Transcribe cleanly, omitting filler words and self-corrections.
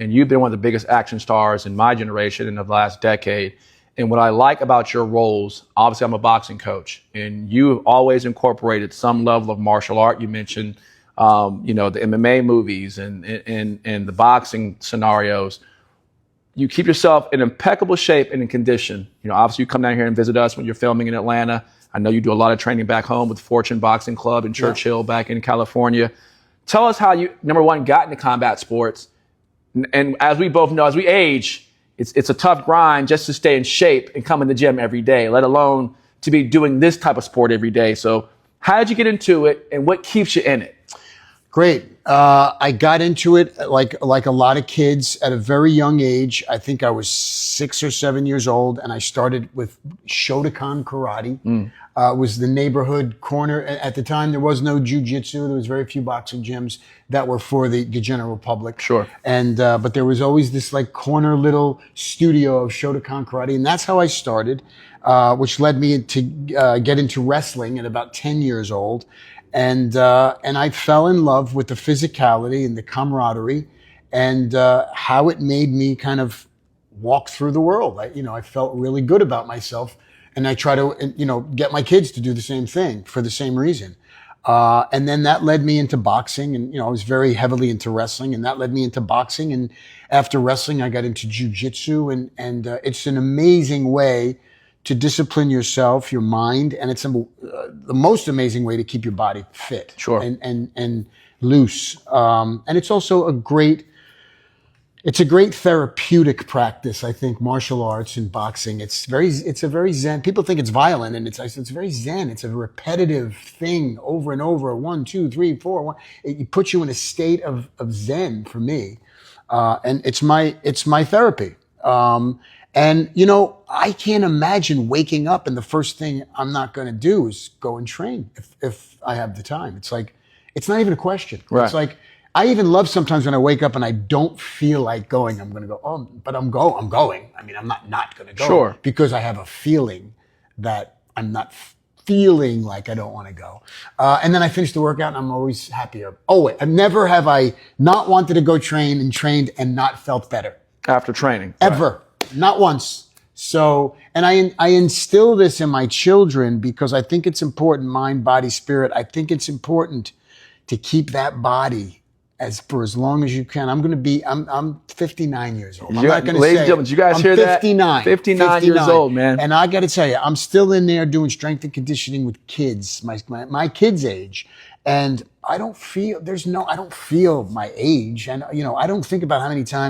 and you've been one of the biggest action stars in my generation in the last decade. And what I like about your roles, obviously I'm a boxing coach, and you have always incorporated some level of martial art. You mentioned, the MMA movies and the boxing scenarios. You keep yourself in impeccable shape and in condition. Obviously you come down here and visit us when you're filming in Atlanta. I know you do a lot of training back home with Fortune Boxing Club in Churchill back in California. Tell us how you, number one, got into combat sports. And as we both know, as we age, it's a tough grind just to stay in shape and come in the gym every day, let alone to be doing this type of sport every day. So how did you get into it, and what keeps you in it? Great. I got into it like a lot of kids at a very young age. I think I was 6 or 7 years old, and I started with Shotokan karate. Was the neighborhood corner. At the time, there was no jiu-jitsu. There was very few boxing gyms that were for the general public. Sure. And but there was always this like corner little studio of Shotokan karate, and that's how I started, which led me to get into wrestling at about 10 years old. And I fell in love with the physicality and the camaraderie, and how it made me kind of walk through the world. I felt really good about myself, and I try to, get my kids to do the same thing for the same reason. And then that led me into boxing, and I was very heavily into wrestling, and that led me into boxing. And after wrestling, I got into jiu-jitsu, and it's an amazing way to discipline yourself, your mind, and it's the most amazing way to keep your body fit, sure, and loose. And it's also a great therapeutic practice. I think martial arts and boxing. It's a very zen. People think it's violent, and it's very zen. It's a repetitive thing over and over. 1, 2, 3, 4. 1. It puts you in a state of zen for me, and it's my therapy. And, I can't imagine waking up and the first thing I'm not going to do is go and train if I have the time. It's like, it's not even a question. Right. It's like, I even love sometimes when I wake up and I don't feel like going, I'm going to go, but I'm going. I mean, I'm not going to go. Sure. Because I have a feeling that I'm not feeling like I don't want to go. And then I finish the workout and I'm always happier. Always. Never have I not wanted to go train and trained and not felt better. After training. Ever. Right. Not once. So, and I instill this in my children because I think it's important, mind, body, spirit. I think it's important to keep that body for as long as you can. I'm 59 years old. I'm not going to say, ladies and gentlemen, did you guys hear that? 59 years old, man. And I got to tell you, I'm still in there doing strength and conditioning with kids, my kids' age. And I don't feel my age. And, I don't think about how many times